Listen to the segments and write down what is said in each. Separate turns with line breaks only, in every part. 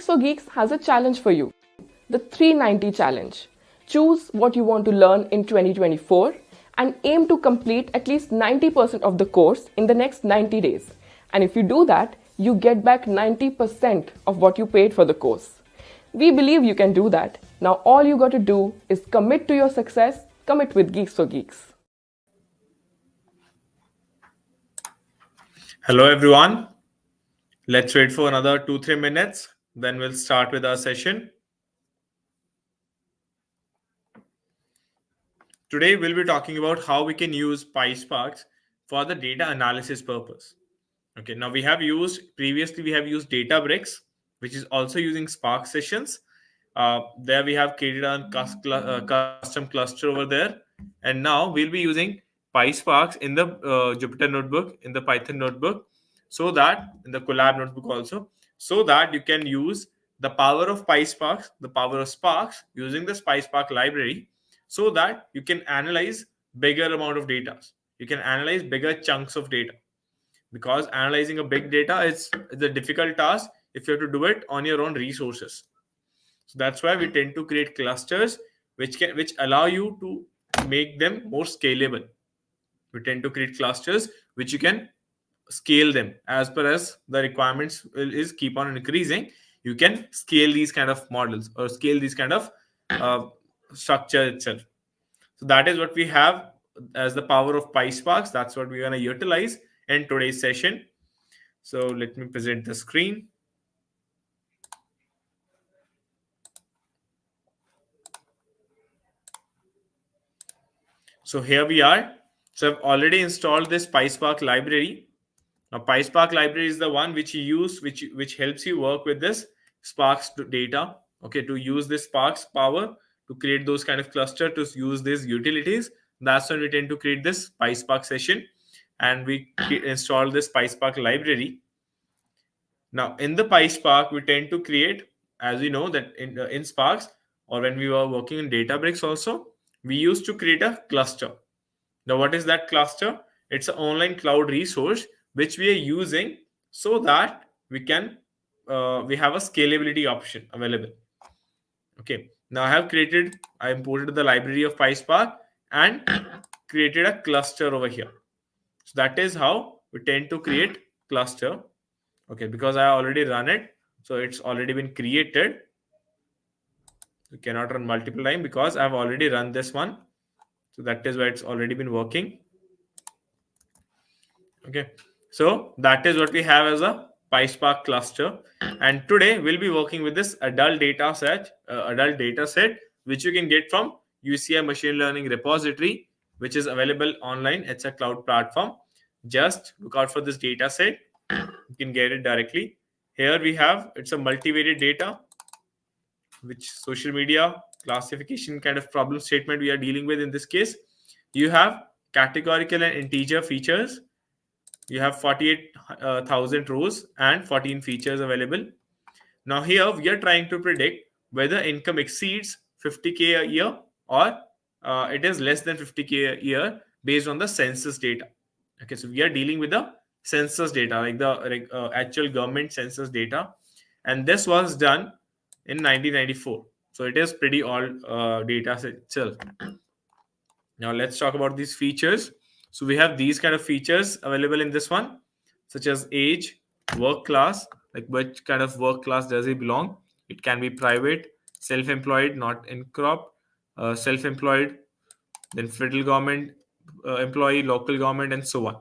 GeeksforGeeks has a challenge for you, the 390 challenge. Choose what you want to learn in 2024 and aim to complete at least 90% of the course in the next 90 days. And if you do that, you get back 90% of what you paid for the course. We believe you can do that. Now all you got to do is commit to your success. Commit with Geeks4Geeks.
Hello everyone. Let's wait for another 2-3 minutes. Then we'll start with our session. Today we'll be talking about how we can use pyspark for the data analysis purpose. Okay, now we have used Databricks, which is also using Spark sessions. There we have created a custom cluster over there, and now we'll be using pyspark in the Jupyter notebook, in the Python notebook, so that in the Collab notebook also, so that you can use the power of pyspark, the power of Sparks using the pyspark library, so that you can analyze bigger amount of data. You can analyze bigger chunks of data, because analyzing a big data is a difficult task if you have to do it on your own resources. So that's why we tend to create clusters which allow you to make them more scalable. We tend to create clusters which you can scale them as per as the requirements is keep on increasing. You can scale these kind of models or scale these kind of structure itself. So that is what we have as the power of pyspark. That's what we're going to utilize in today's session. So let me present the screen. So here we are. So I've already installed this pyspark library. Now pyspark library is the one which you use, which helps you work with this Sparks data. Okay, to use this Sparks power to create those kind of cluster, to use these utilities. That's when we tend to create this pyspark session, and we install this pyspark library. Now in the pyspark, we tend to create, as we know that in Sparks, or when we were working in Databricks also, we used to create a cluster. Now what is that cluster? It's an online cloud resource which we are using so that we can we have a scalability option available. Okay, now I imported the library of pyspark and created a cluster over here. So that is how we tend to create cluster. Okay, because I already run it, so it's already been created. You cannot run multiple times because I've already run this one. So that is why it's already been working. Okay, so that is what we have as a pyspark cluster, and today we'll be working with this adult data set which you can get from UCI machine learning repository, which is available online. It's a cloud platform. Just look out for this data set. You can get it directly. Here we have, it's a multivariate data, which social media classification kind of problem statement we are dealing with. In this case, you have categorical and integer features. You have 48,000 rows and 14 features available. Now here we are trying to predict whether income exceeds 50k a year or it is less than 50k a year based on the census data. Okay, so we are dealing with the census data, like the actual government census data, and this was done in 1994. So it is pretty old data set itself. Now let's talk about these features. So we have these kind of features available in this one, such as age, work class, like which kind of work class does he belong. It can be private, self-employed, not in crop, self-employed, then federal government employee, local government, and so on.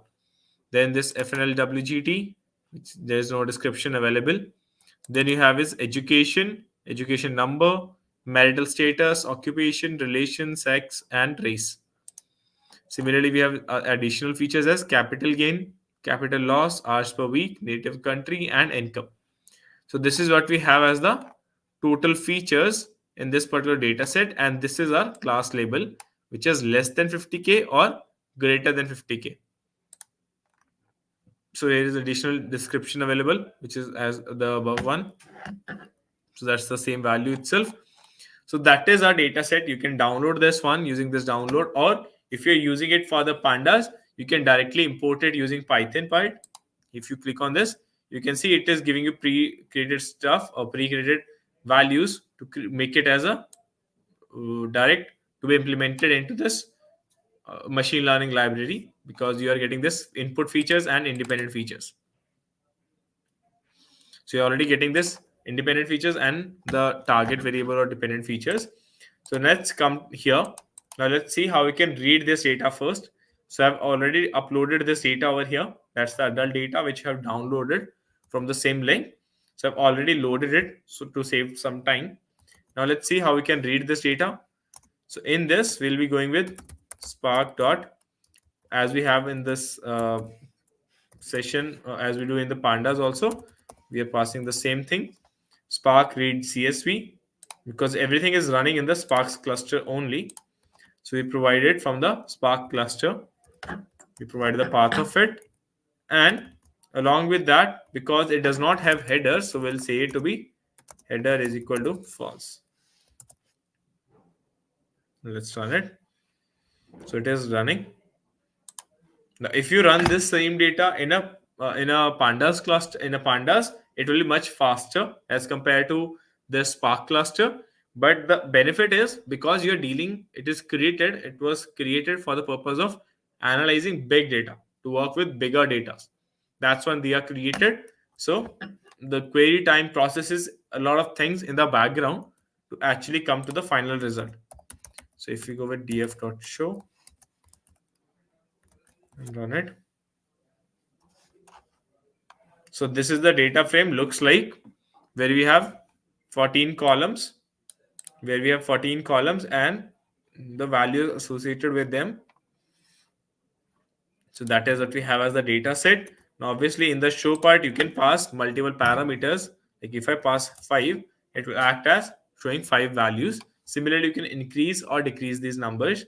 Then this FNLWGT, which there's no description available. Then you have his education, education number, marital status, occupation, relation, sex, and race. Similarly, we have additional features as capital gain, capital loss, hours per week, native country, and income. So this is what we have as the total features in this particular data set, and this is our class label, which is less than 50k or greater than 50k. So there is additional description available, which is as the above one. So that's the same value itself. So that is our data set. You can download this one using this download, or if you're using it for the pandas, you can directly import it using Python part. If you click on this, you can see it is giving you pre-created stuff or pre-created values to make it as a direct to be implemented into this machine learning library, because you are getting this input features and independent features. So you're already getting this independent features and the target variable or dependent features. So let's come here. Now let's see how we can read this data first. So I've already uploaded this data over here. That's the adult data which I have downloaded from the same link. So I've already loaded it so to save some time. Now let's see how we can read this data. So in this, we'll be going with spark dot, as we have in this session, as we do in the pandas also, we are passing the same thing. Spark read CSV, because everything is running in the Sparks cluster only. So we provide it from the Spark cluster. We provide the path of it, and along with that, because it does not have header, so we'll say it to be header is equal to false. Let's run it. So it is running. Now, if you run this same data in a pandas cluster, in a pandas, it will be much faster as compared to the Spark cluster. But the benefit is, because you're dealing, it was created for the purpose of analyzing big data, to work with bigger data. That's when they are created. So the query time processes a lot of things in the background to actually come to the final result. So if we go with df.show and run it. So this is the data frame looks like, where we have 14 columns, and the values associated with them. So that is what we have as the data set. Now obviously in the show part, you can pass multiple parameters. Like if I pass 5, it will act as showing 5 values. Similarly, you can increase or decrease these numbers.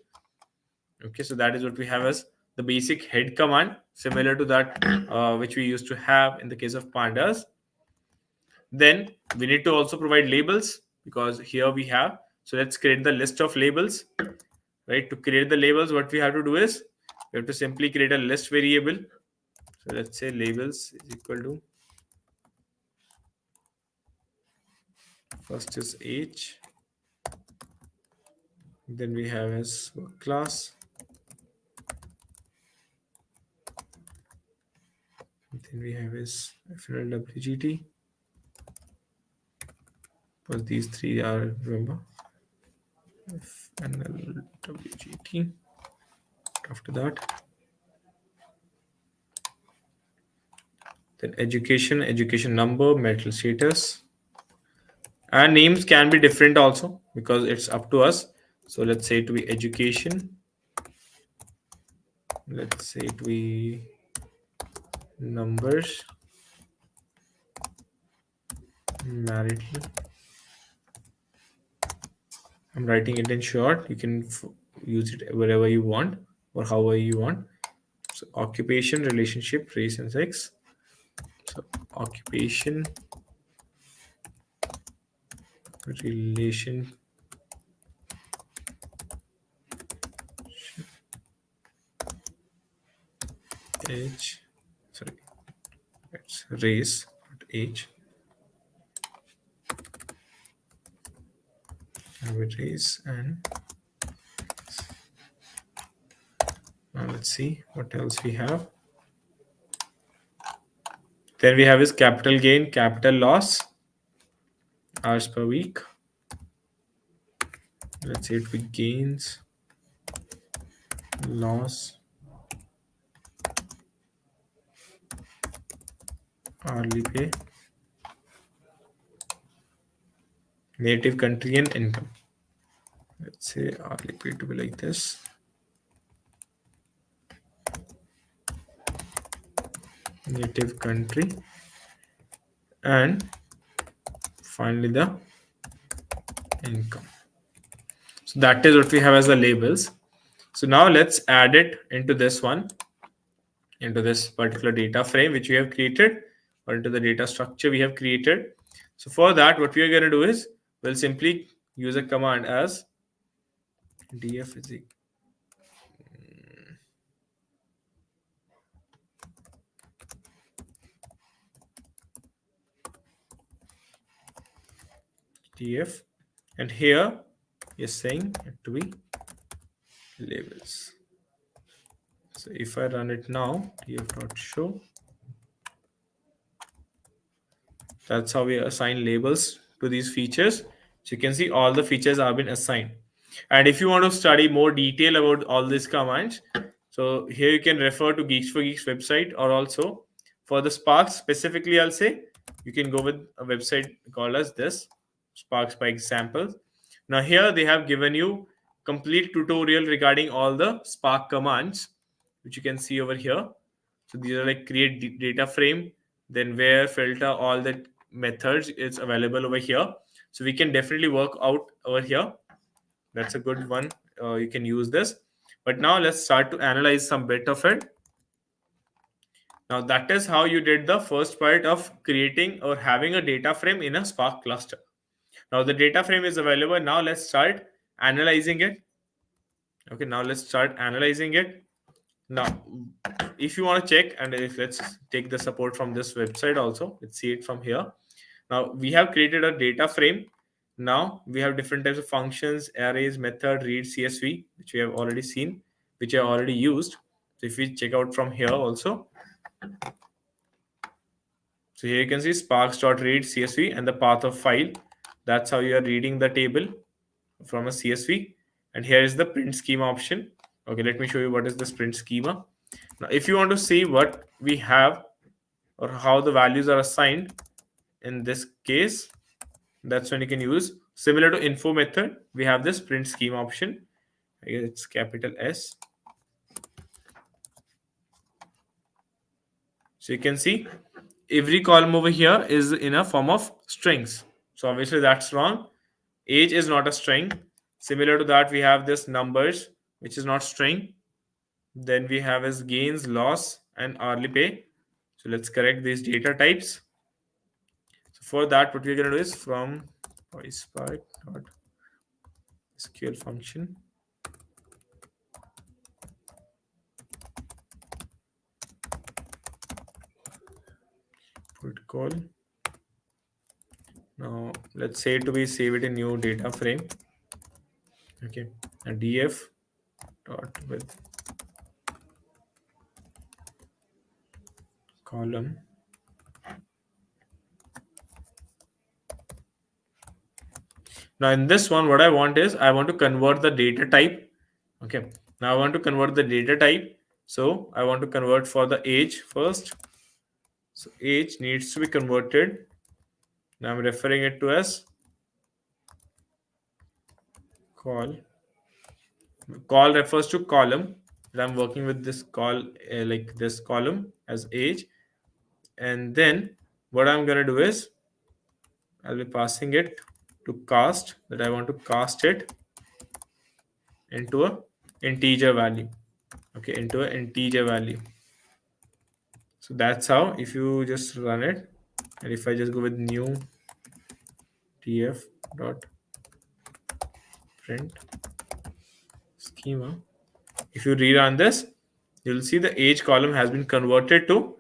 Okay, so that is what we have as the basic head command, similar to that which we used to have in the case of pandas. Then we need to also provide labels, because here we have, so let's create the list of labels. Right, to create the labels, what we have to do is we have to simply create a list variable. So let's say labels is equal to, first is age, then we have as class, then we have is FNLWGT, because these three are, remember, FNLWGT. After that, then education number, marital status, and names can be different also, because it's up to us. So let's say to be education, let's say to be numbers, marital. I'm writing it in short. You can use it wherever you want or however you want. So occupation, relationship, race and sex. So occupation, relation, age, sorry, it's race, not age. With race, and now let's see what else we have. Then we have is capital gain, capital loss, hours per week. Let's say it with gains, loss, hourly pay, native country and income. Let's say hourly pay to be like this. Native country, and finally the income. So that is what we have as the labels. So now let's add it into this one, into this particular data frame which we have created, or into the data structure we have created. So for that, what we are going to do is we'll simply use a command as df is df, and here is saying it to be labels. So if I run it now, df.show, that's how we assign labels to these features. So you can see all the features have been assigned. And if you want to study more detail about all these commands, so here you can refer to Geeks4Geeks website, or also for the Sparks specifically, I'll say you can go with a website called as this Sparks by example. Now here they have given you complete tutorial regarding all the Spark commands, which you can see over here. So these are like create data frame, then where, filter, all the methods is available over here. So we can definitely work out over here. That's a good one. You can use this. But now let's start to analyze some bit of it. Now that is how you did the first part of creating or having a data frame in a Spark cluster. Now the data frame is available. Now let's start analyzing it. Okay, now let's start analyzing it. Now, if you want to check, and if let's take the support from this website also, let's see it from here. Now we have created a data frame. Now we have different types of functions, arrays, method, read, CSV, which we have already seen, which I already used. So if we check out from here also, so here you can see sparks.read CSV and the path of file. That's how you are reading the table from a CSV. And here is the print schema option. Okay, let me show you what is this print schema. Now, if you want to see what we have or how the values are assigned in this case, that's when you can use similar to info method. We have this print schema option. It's capital S. So you can see every column over here is in a form of strings. So obviously that's wrong. Age is not a string. Similar to that, we have this numbers, which is not string. Then we have as gains, loss, and hourly pay. So let's correct these data types. So for that, what we're going to do is from pyspark.sql function. Put call. Now let's say to be save it in new data frame. Okay, and df dot with column. Now in this one, what I want is I want to convert the data type. Okay, now I want to convert the data type. So I want to convert for the age first. So age needs to be converted. Now I'm referring it to as call. Call refers to column. I'm working with this call like this column as age. And then what I'm going to do is I'll be passing it to cast, that I want to cast it into a integer value. Okay, into an integer value. So that's how, if you just run it, and if I just go with new df dot print schema, if you rerun this, you'll see the age column has been converted to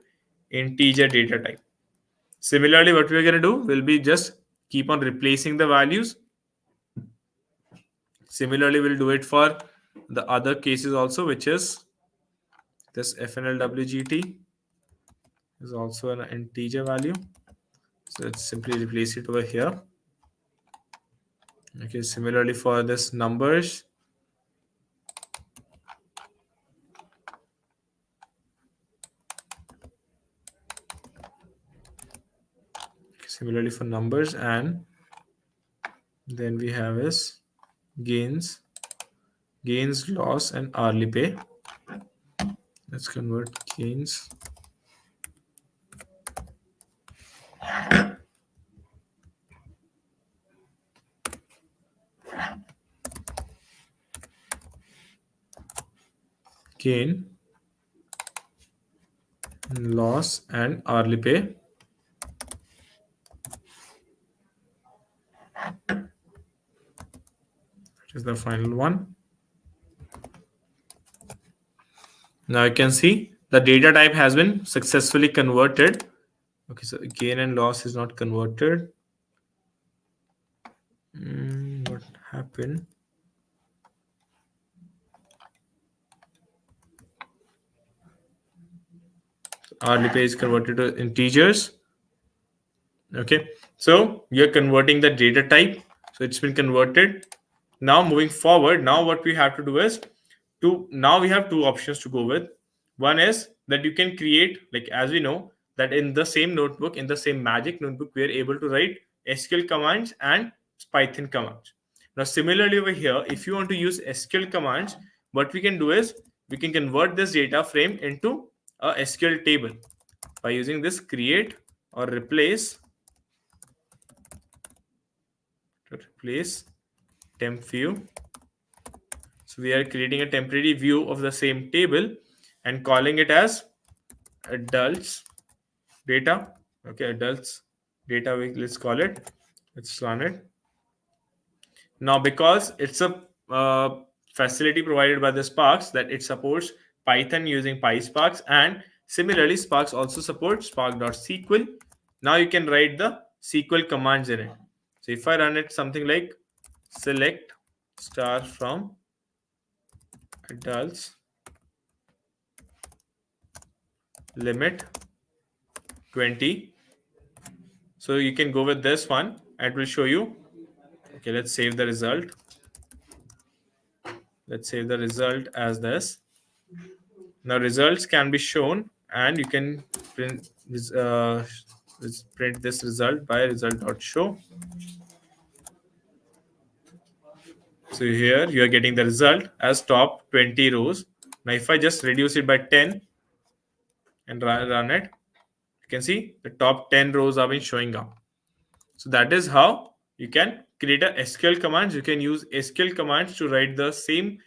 integer data type. Similarly, what we're going to do will be just keep on replacing the values. Similarly, we'll do it for the other cases also, which is this fnlwgt is also an integer value. So let's simply replace it over here. Okay, similarly for this numbers, and then we have is gains, loss, and hourly pay. Let's convert gains. Gain, loss, and hourly pay. That is the final one. Now you can see the data type has been successfully converted. Okay, so gain and loss is not converted. open hourly pay is converted to integers. Okay, so you're converting the data type, so it's been converted. Now moving forward, now what we have to do is now we have two options to go with. One is that you can create, like as we know that in the same notebook, in the same magic notebook, we are able to write SQL commands and Python commands. Now similarly over here, if you want to use SQL commands, what we can do is we can convert this data frame into a SQL table by using this create or replace temp view. So we are creating a temporary view of the same table and calling it as adults data. Okay, adults data, let's call it. Let's run it. Now, because it's a facility provided by the Sparks that it supports Python using pyspark, and similarly Sparks also supports spark.sql. Now you can write the SQL commands in it. So if I run it something like select star from adults limit 20, so you can go with this one and it will show you. Okay, let's save the result. Let's save the result as this. Now results can be shown and you can print this print this result by result.show. So here you are getting the result as top 20 rows. Now if I just reduce it by 10 and run it, you can see the top 10 rows are been showing up. So that is how you can create a SQL commands. You can use SQL commands to write the same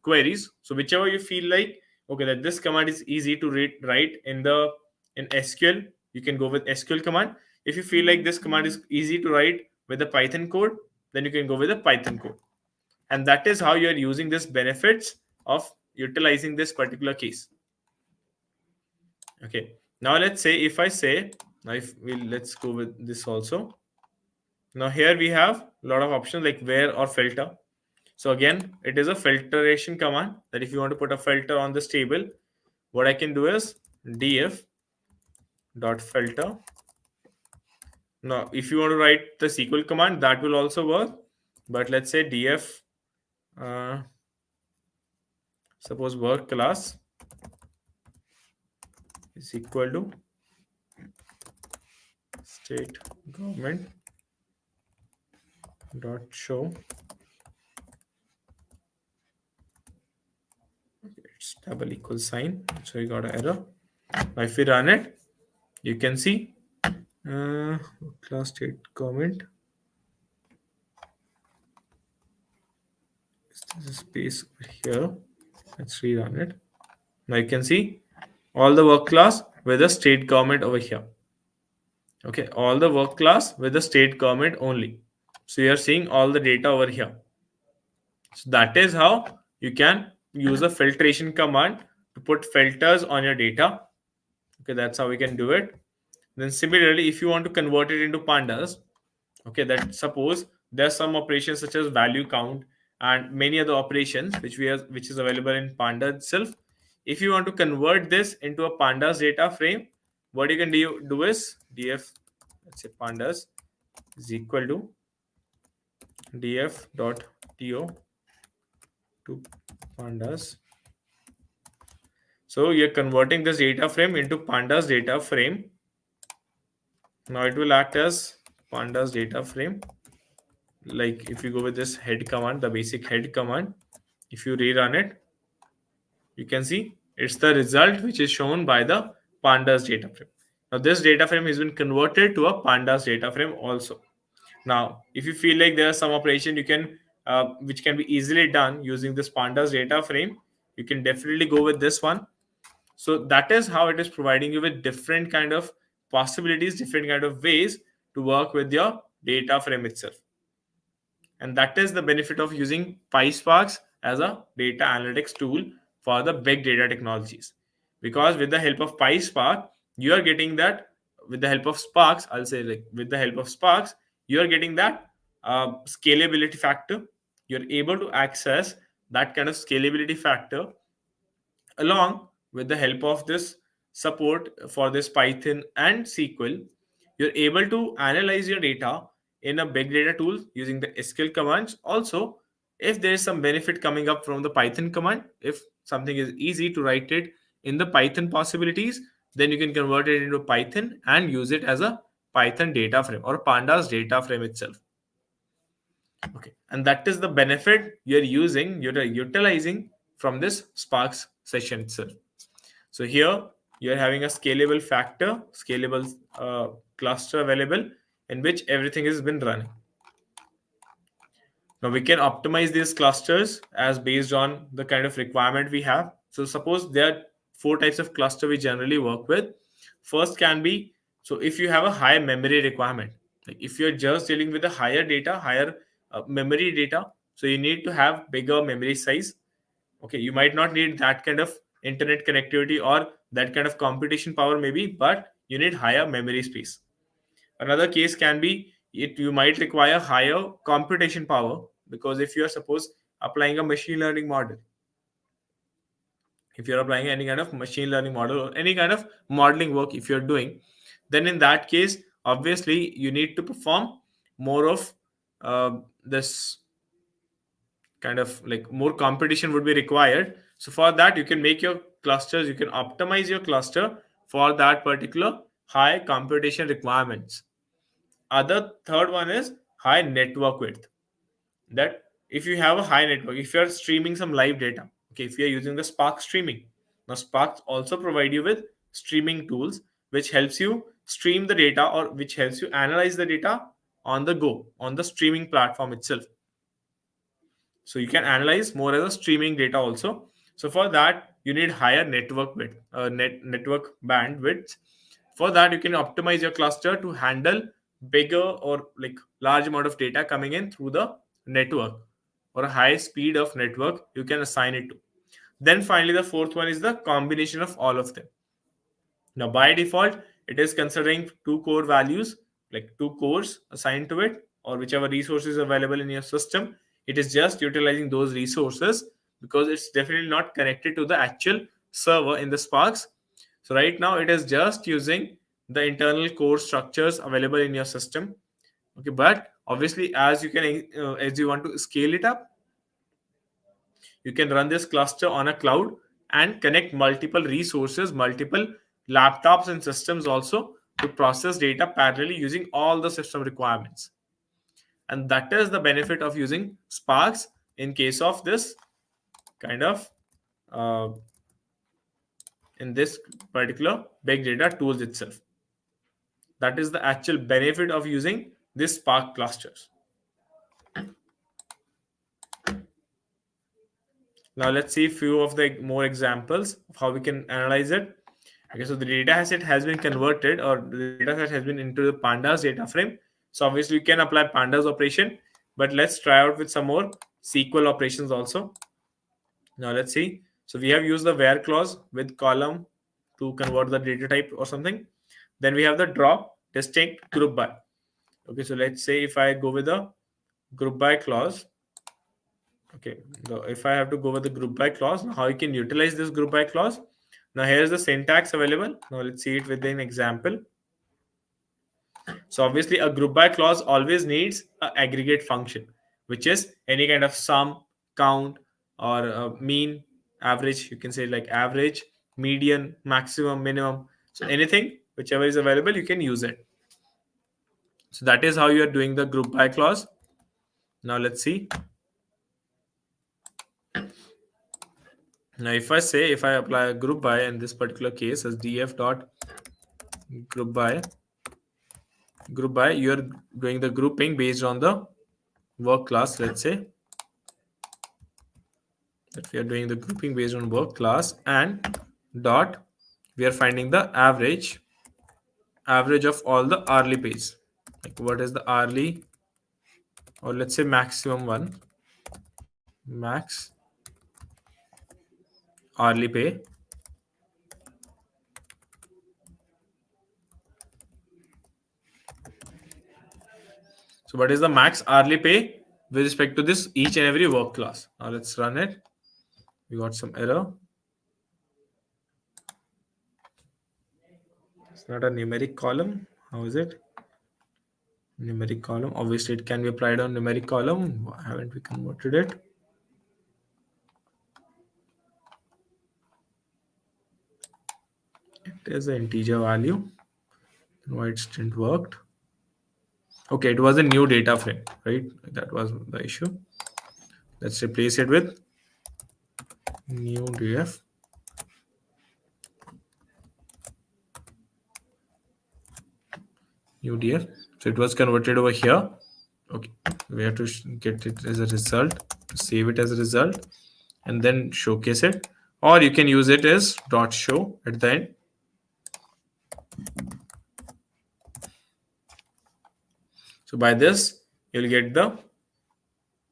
queries. So whichever you feel like, okay, that this command is easy to write in SQL, you can go with SQL command. If you feel like this command is easy to write with the Python code, then you can go with the Python code. And that is how you are using this benefits of utilizing this particular case. Okay, now let's say if I say, now if let's go with this also. Now here we have a lot of options like where or filter. So again, it is a filtration command that if you want to put a filter on this table, what I can do is df dot filter. Now if you want to write the SQL command, that will also work, but let's say df suppose work class is equal to state government dot show. It's double equal sign, so you got an error. Now if we run it, you can see class state government. There's a space over here. Let's rerun it. Now you can see all the work class with the state government over here. Okay, all the work class with the state government only. So you are seeing all the data over here. So that is how you can use a filtration command to put filters on your data. Okay, that's how we can do it. Then similarly, if you want to convert it into pandas, okay, that suppose there's some operations such as value count and many other operations which is available in panda itself. If you want to convert this into a pandas data frame, what you can do is df, let's say pandas is equal to df dot to to pandas. So you're converting this data frame into pandas data frame. Now it will act as pandas data frame. Like if you go with this head command, the basic head command, if you rerun it, you can see it's the result which is shown by the pandas data frame. Now this data frame has been converted to a pandas data frame also. Now if you feel like there are some operation you can which can be easily done using this pandas data frame, you can definitely go with this one. So that is how it is providing you with different kind of possibilities, different kind of ways to work with your data frame itself. And that is the benefit of using pyspark as a data analytics tool for the big data technologies. Because with the help of pyspark, you are getting that, with the help of sparks, I'll say like with the help of sparks, you are getting that scalability factor. You're able to access that kind of scalability factor along with the help of this support for this Python and SQL. You're able to analyze your data in a big data tool using the SQL commands. Also, if there is some benefit coming up from the Python command, if something is easy to write it in the Python possibilities, then you can convert it into Python and use it as a Python data frame or pandas data frame itself. Okay, and that is the benefit you're utilizing from this Sparks session itself. So here you're having a scalable factor, scalable cluster available in which everything has been running. Now we can optimize these clusters as based on the kind of requirement we have. So suppose there are four types of cluster we generally work with. First can be, so if you have a high memory requirement, like if you're just dealing with a higher data, higher memory data, so you need to have bigger memory size. Okay, you might not need that kind of internet connectivity or that kind of computation power maybe, but you need higher memory space. Another case can be you might require higher computation power, because if you are suppose applying a machine learning model, if you're applying any kind of machine learning model or any kind of modeling work if you're doing, then in that case obviously you need to perform more of this kind of like more competition would be required. So for that you can make your clusters, you can optimize your cluster for that particular high computation requirements. Other third one is high network width. That if you have a high network, if you are streaming some live data, okay, if you are using the Spark streaming, now Spark also provide you with streaming tools which helps you stream the data or which helps you analyze the data on the go on the streaming platform itself. So you can analyze more as a streaming data also. So for that you need higher network width, network bandwidth. For that you can optimize your cluster to handle bigger or like large amount of data coming in through the network, or a high speed of network you can assign it to. Then finally the fourth one is the combination of all of them. Now, by default, it is considering two core values, like two cores assigned to it, or whichever resources available in your system. It is just utilizing those resources because it's definitely not connected to the actual server in the Sparks. So right now, it is just using the internal core structures available in your system. Okay, but obviously, as you want to scale it up, you can run this cluster on a cloud and connect multiple resources, multiple laptops and systems also to process data parallelly using all the system requirements. And that is the benefit of using Sparks in case of this kind of uh, in this particular big data tools itself. That is the actual benefit of using this Spark clusters. Now let's see a few of the more examples of how we can analyze it. Okay, so the data set has been converted, or the data set has been into the pandas data frame. So obviously you can apply pandas operation, but let's try out with some more SQL operations also. Now let's see. So we have used the where clause with column to convert the data type or something. Then we have the drop distinct group by. Okay, so let's say if I go with the group by clause. Okay, so if I have to go with the group by clause, now how you can utilize this group by clause? Now here's the syntax available. Now let's see it with an example. So obviously a group by clause always needs an aggregate function, which is any kind of sum, count, or mean, average. You can say like average, median, maximum, minimum. So anything, whichever is available, you can use it. So that is how you are doing the group by clause. Now let's see. Now if I apply a group by in this particular case as df dot group by, you are doing the grouping based on the work class. Let's say that we are doing the grouping based on work class, and dot we are finding the average of all the hourly pays. Like what is the hourly, or let's say maximum one, max hourly pay. So what is the max hourly pay with respect to this each and every work class? Now let's run it. We got some error. It's not a numeric column. How is it? Numeric column. Obviously, it can be applied on numeric column. Why haven't we converted it? It is an integer value. Then why it didn't worked? Okay, it was a new data frame, right? That was the issue. Let's replace it with new df. New df. So it was converted over here. Okay, we have to get it as a result, save it as a result, and then showcase it. Or you can use it as dot show at the end. So by this, you'll get the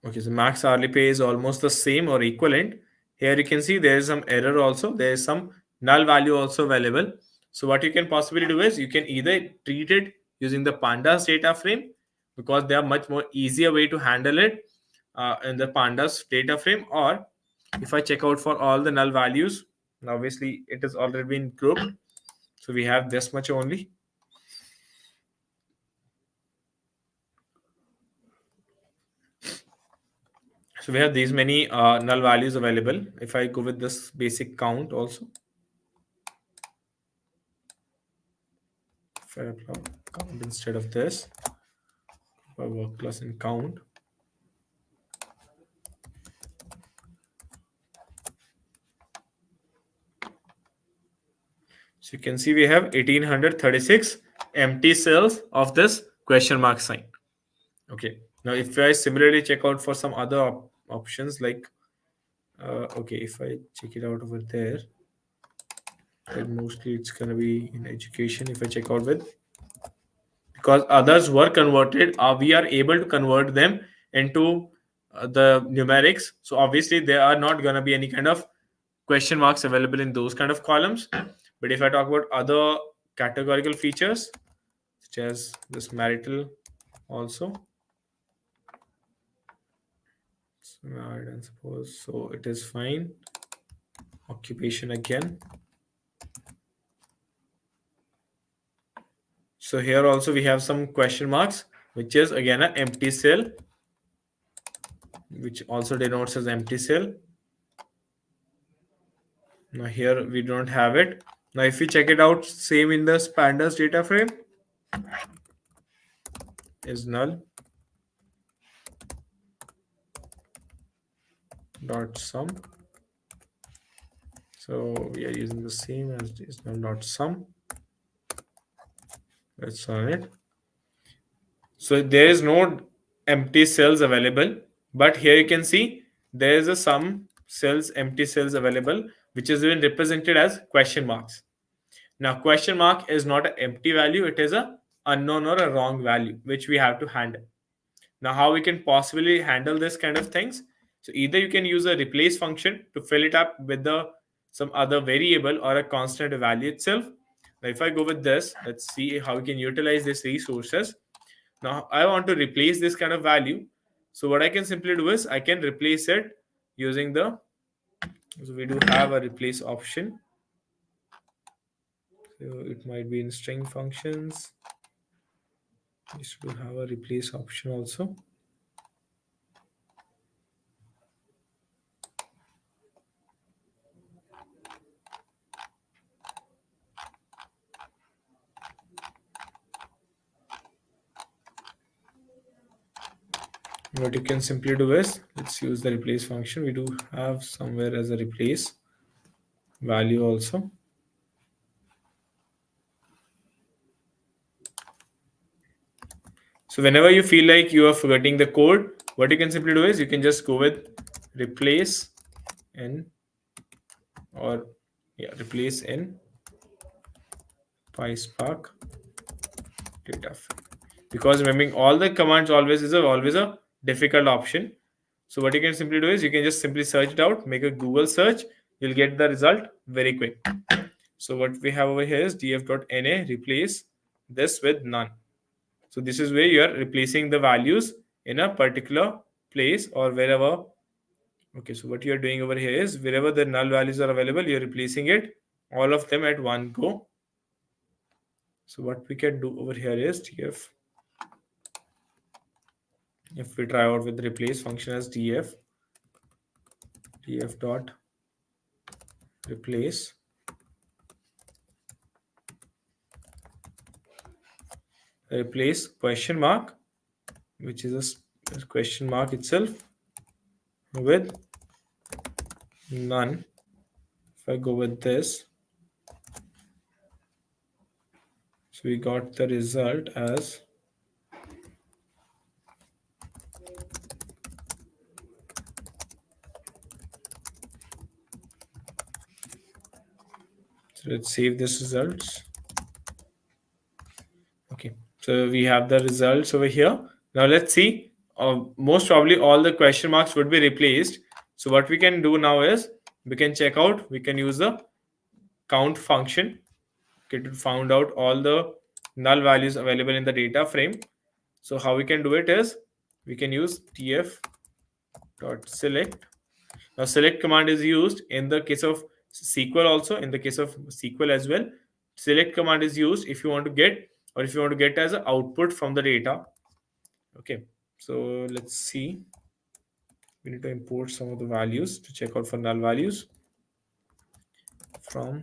okay. So max hourly pay is almost the same or equivalent. Here you can see there is some error also. There is some null value also available. So what you can possibly do is you can either treat it using the pandas data frame, because they are much more easier way to handle it in the pandas data frame. Or if I check out for all the null values, obviously it has already been grouped. So we have this much only. So we have these many null values available. If I go with this basic count also, if I apply count instead of this, if I work class in count, so you can see we have 1836 empty cells of this question mark sign. Okay. Now if I similarly check out for some other options like okay, if I check it out over there, then mostly it's gonna be in education. If I check out with, because others were converted, we are able to convert them into the numerics. So obviously there are not gonna be any kind of question marks available in those kind of columns. But if I talk about other categorical features, such as this marital also, so I don't suppose so it is fine. Occupation again. So here also we have some question marks, which is again an empty cell, which also denotes as empty cell. Now here we don't have it. Now if we check it out, same in the pandas data frame is null dot sum. So we are using the same as is null dot sum. Let's run it. So there is no empty cells available, but here you can see there is a some cells, empty cells available, which is been represented as question marks. Now question mark is not an empty value, it is a unknown or a wrong value, which we have to handle. Now how we can possibly handle this kind of things? So either you can use a replace function to fill it up with the some other variable or a constant value itself. Now if I go with this, let's see how we can utilize these resources. Now I want to replace this kind of value. So what I can simply do is I can replace it using the, so we do have a replace option. So it might be in string functions. We should have a replace option also. What you can simply do is, let's use the replace function. We do have somewhere as a replace value also. So whenever you feel like you are forgetting the code, what you can simply do is you can just go with replace in, or yeah, replace in pyspark data frame. Because remembering all the commands always is always a difficult option. So what you can simply do is you can just simply search it out, make a Google search, you'll get the result very quick. So what we have over here is df.na replace this with none. So this is where you are replacing the values in a particular place or wherever. Okay, so what you are doing over here is wherever the null values are available, you're replacing it, all of them at one go. So what we can do over here is df, if we try out with the replace function as df dot replace question mark, which is a question mark itself, with none. If I go with this, so we got the result as so let's save this results. Okay, so we have the results over here. Now let's see. Most probably all the question marks would be replaced. So what we can do now is we can check out. We can use the count function, okay, to find out all the null values available in the data frame. So how we can do it is we can use tf dot select. Now select command is used in the case of SQL, also in the case of SQL as well. Select command is used if you want to get, or if you want to get as an output from the data. Okay, so let's see. We need to import some of the values to check out for null values from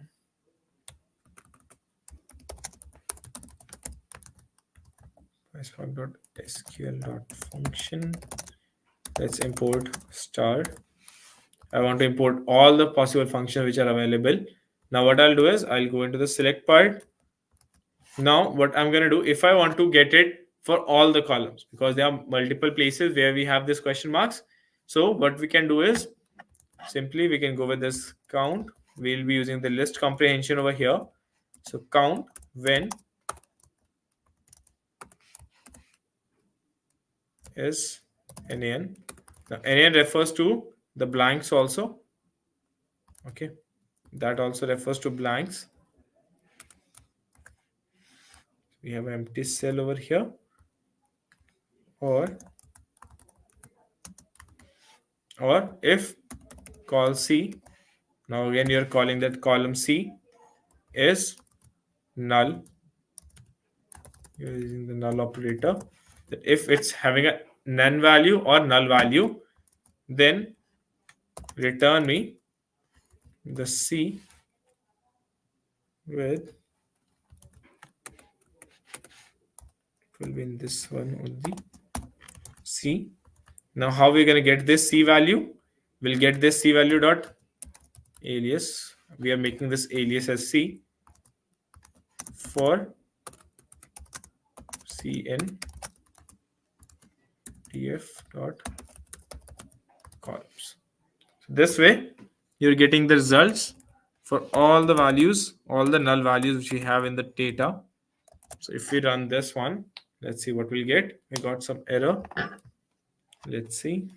pyspark.sql.function. Let's import star. I want to import all the possible functions which are available. Now what I'll do is I'll go into the select part. Now what I'm going to do, if I want to get it for all the columns, because there are multiple places where we have this question marks, so what we can do is simply we can go with this count. We'll be using the list comprehension over here. So count when is nan. Now nan refers to the blanks also. Okay, that also refers to blanks. We have an empty cell over here. Or if call C, now again you're calling that column C is null. You're using the null operator. That if it's having a none value or null value, then return me the C with, it will be in this one only, C. Now how we're going to get this C value? We'll get this C value dot alias. We are making this alias as C for cn df dot columns. So this way you're getting the results for all the values, all the null values which we have in the data. So if we run this one, let's see what we'll get. We got some error. Let's see.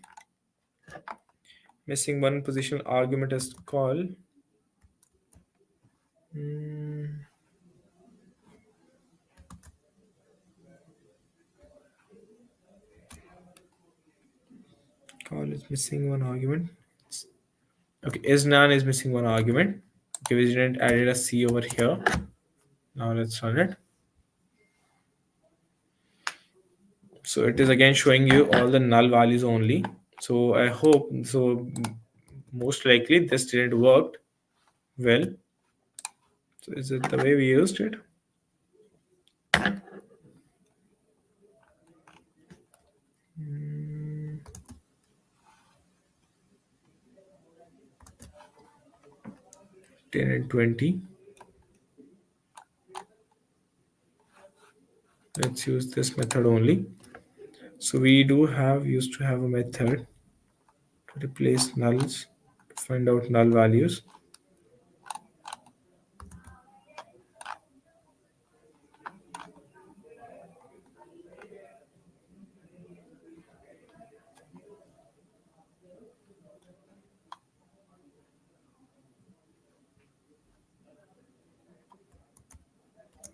Missing one position argument as call. Call is missing one argument. Okay, is none is missing one argument. Okay, we didn't added a C over here. Now let's run it. So it is again showing you all the null values only. So I hope, so most likely this didn't work well. So is it the way we used it? $10 and $20. Let's use this method only. So we used to have a method to replace nulls to find out null values.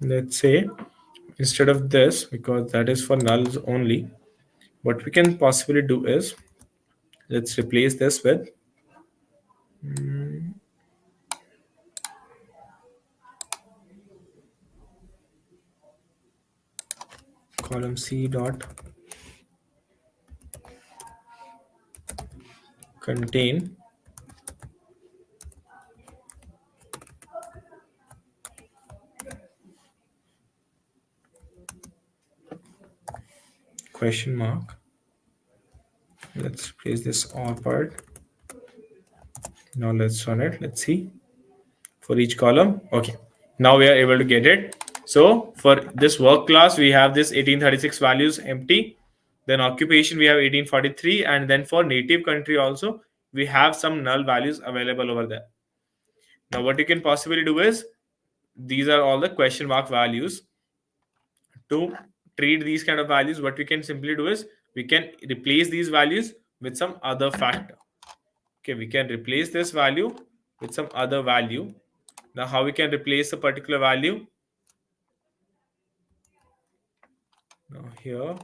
Let's say instead of this, because that is for nulls only, what we can possibly do is, let's replace this with column C dot contain question mark. Let's replace this or part. Now let's run it. Let's see for each column. Okay, now we are able to get it. So for this work class, we have this 1836 values empty. Then occupation, we have 1843. And then for native country also, we have some null values available over there. Now what you can possibly do is, these are all the question mark values. To treat these kind of values, what we can simply do is, we can replace these values with some other factor. Okay, we can replace this value with some other value. Now how we can replace a particular value? Now here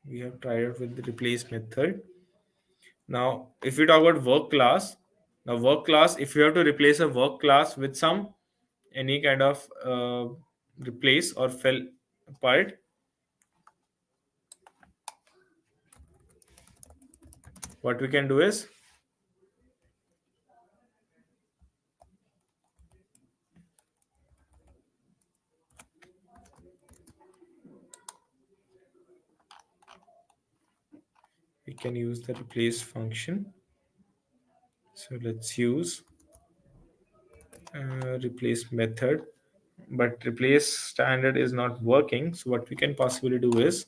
we have tried it with the replace method. Now if we talk about work class, now work class, if you have to replace a work class with some any kind of replace or fill part, what we can do is, we can use the replace function. So let's use replace method, but replace standard is not working. So what we can possibly do is,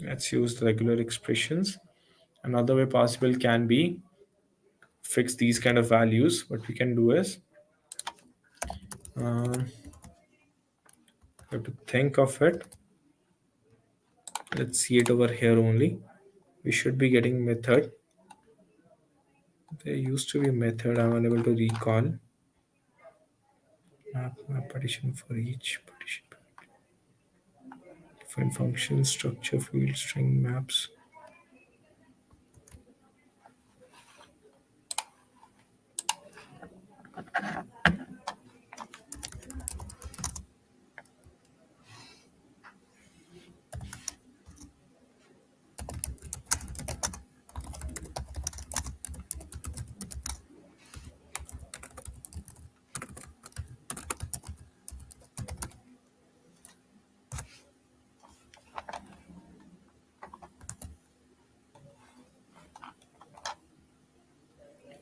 let's use the regular expressions. Another way possible can be fix these kind of values. What we can do is, we have to think of it. Let's see it over here only. We should be getting method. There used to be a method. I'm unable to recall. Map partition for each partition. Define function, structure, field, string, maps.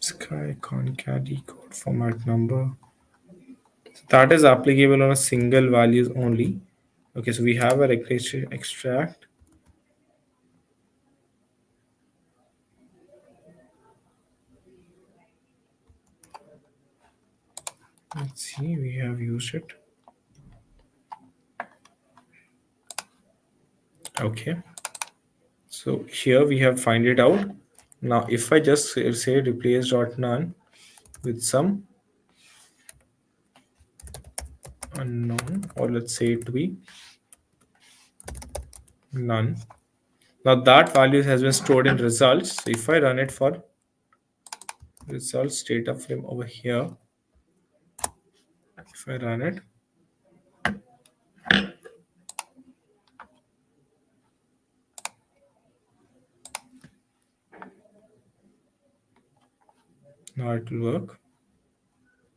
Sky concat decode format number. So that is applicable on a single values only. Okay, so we have a regression extract. Let's see, we have used it. Okay, so here we have find it out. Now if I just say replace dot none with some unknown, or let's say it to be none. Now that value has been stored in results. So if I run it for results data frame over here, if I run it, now it will work.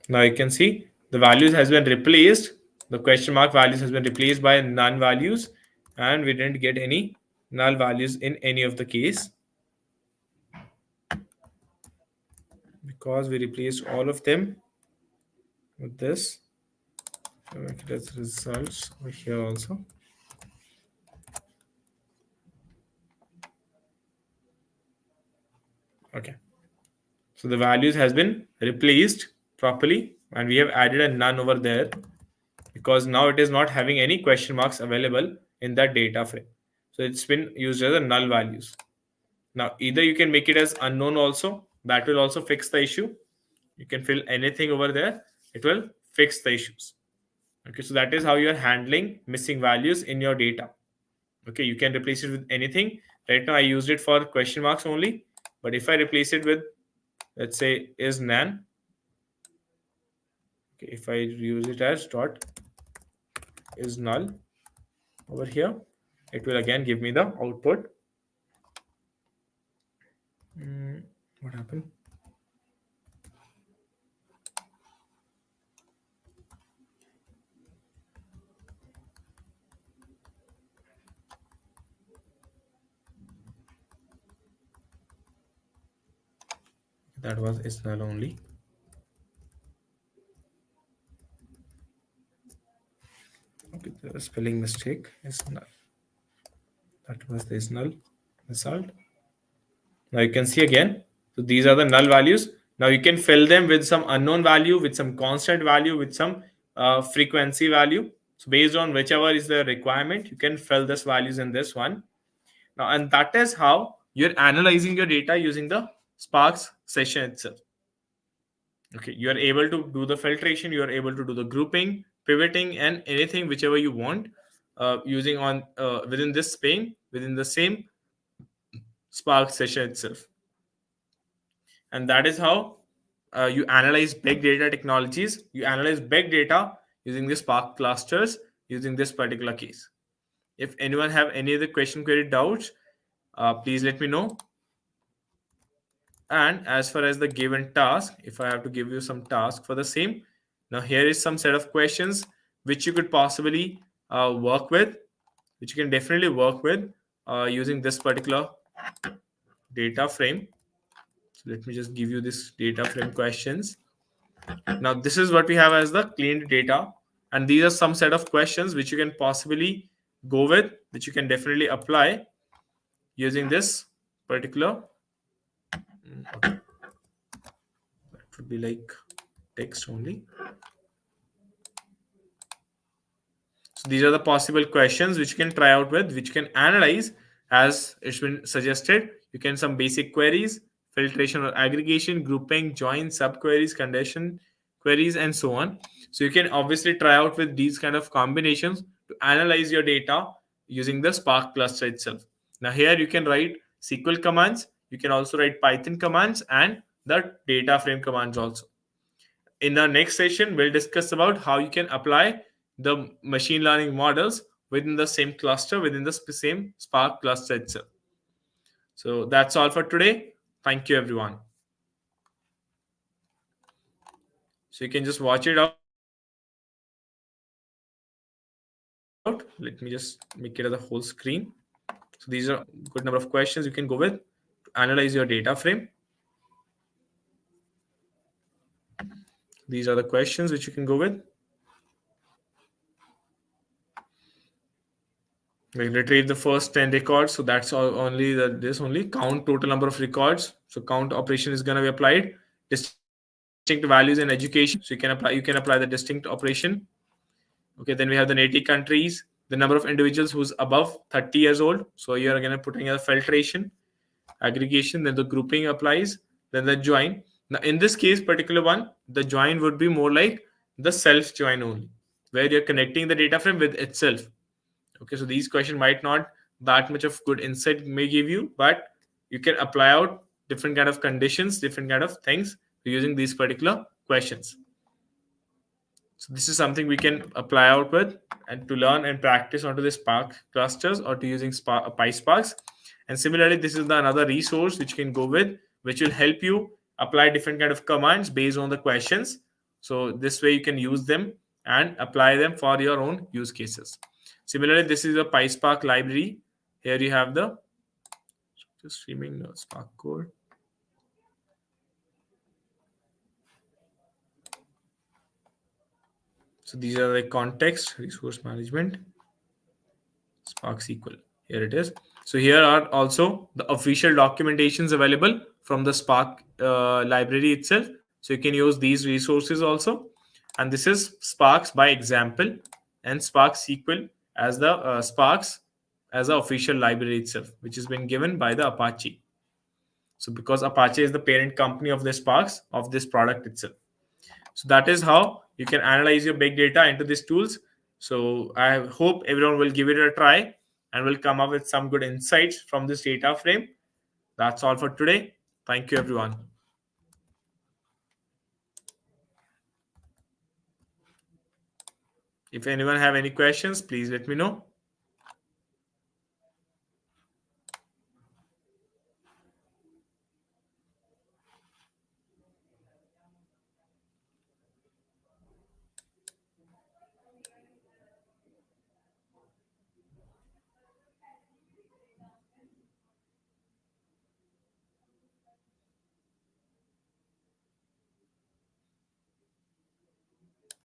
Now you can see the values has been replaced. The question mark values has been replaced by none values, and we didn't get any null values in any of the case, because we replaced all of them with this. So make it as results over here also. Okay, so the values has been replaced properly, and we have added a none over there, because now it is not having any question marks available in that data frame. So it's been used as a null values. Now, either you can make it as unknown also. That will also fix the issue. You can fill anything over there. It will fix the issues. Okay, so that is how you are handling missing values in your data. Okay, you can replace it with anything. Right now, I used it for question marks only. But if I replace it with, let's say, is nan. Okay, if I use it as dot is null over here, it will again give me the output. What happened? That was is null only. Okay, the spelling mistake is null. That was the is null result. Now you can see again. So these are the null values. Now you can fill them with some unknown value, with some constant value, with some frequency value. So based on whichever is the requirement, you can fill this values in this one. Now, and that is how you're analyzing your data using the Sparks session itself. Okay, you are able to do the filtration, you are able to do the grouping, pivoting, and anything whichever you want using on within this pane, within the same Spark session itself. And that is how you analyze big data technologies. You analyze big data using the Spark clusters using this particular case. If anyone have any other question, query, doubts, please let me know. And as far as the given task, if I have to give you some task for the same, now here is some set of questions which you could possibly work with, which you can definitely work with using this particular data frame. So let me just give you this data frame questions. Now this is what we have as the cleaned data, and these are some set of questions which you can possibly go with, which you can definitely apply using this particular. Okay. That would be like text only. So these are the possible questions which you can try out with, which you can analyze as it's been suggested. You can some basic queries, filtration or aggregation, grouping, join, subqueries, condition queries, and so on. So you can obviously try out with these kind of combinations to analyze your data using the Spark cluster itself. Now here you can write SQL commands. You can also write Python commands and the data frame commands also. In our next session, we'll discuss about how you can apply the machine learning models within the same cluster, within the same Spark cluster itself. So that's all for today. Thank you, everyone. So you can just watch it out. Let me just make it as a whole screen. So these are a good number of questions you can go with to analyze your data frame. These are the questions which you can go with. We retrieve the first 10 records. So that's all, only this only count total number of records. So count operation is going to be applied. Distinct values in education. So you can apply the distinct operation. Okay, then we have the native countries, the number of individuals who's above 30 years old. So you're going to putting a filtration, aggregation, then the grouping applies, then the join. Now in this case, particular one, the join would be more like the self join only, where you're connecting the data frame with itself. Okay, so these questions might not that much of good insight may give you, but you can apply out different kind of conditions, different kind of things using these particular questions. So this is something we can apply out with and to learn and practice onto the Spark clusters or to using pysparks. And similarly, this is another resource which you can go with, which will help you apply different kind of commands based on the questions. So this way you can use them and apply them for your own use cases. Similarly, this is a pyspark library. Here you have the just streaming the Spark code. So these are the context, resource management, Spark SQL. Here it is. So here are also the official documentations available from the Spark library itself. So you can use these resources also. And this is Sparks by example and Spark SQL as the Sparks as the official library itself, which has been given by the Apache. So because Apache is the parent company of the Sparks of this product itself. So that is how you can analyze your big data into these tools. So I hope everyone will give it a try and will come up with some good insights from this data frame. That's all for today. Thank you, everyone. If anyone have any questions, please let me know.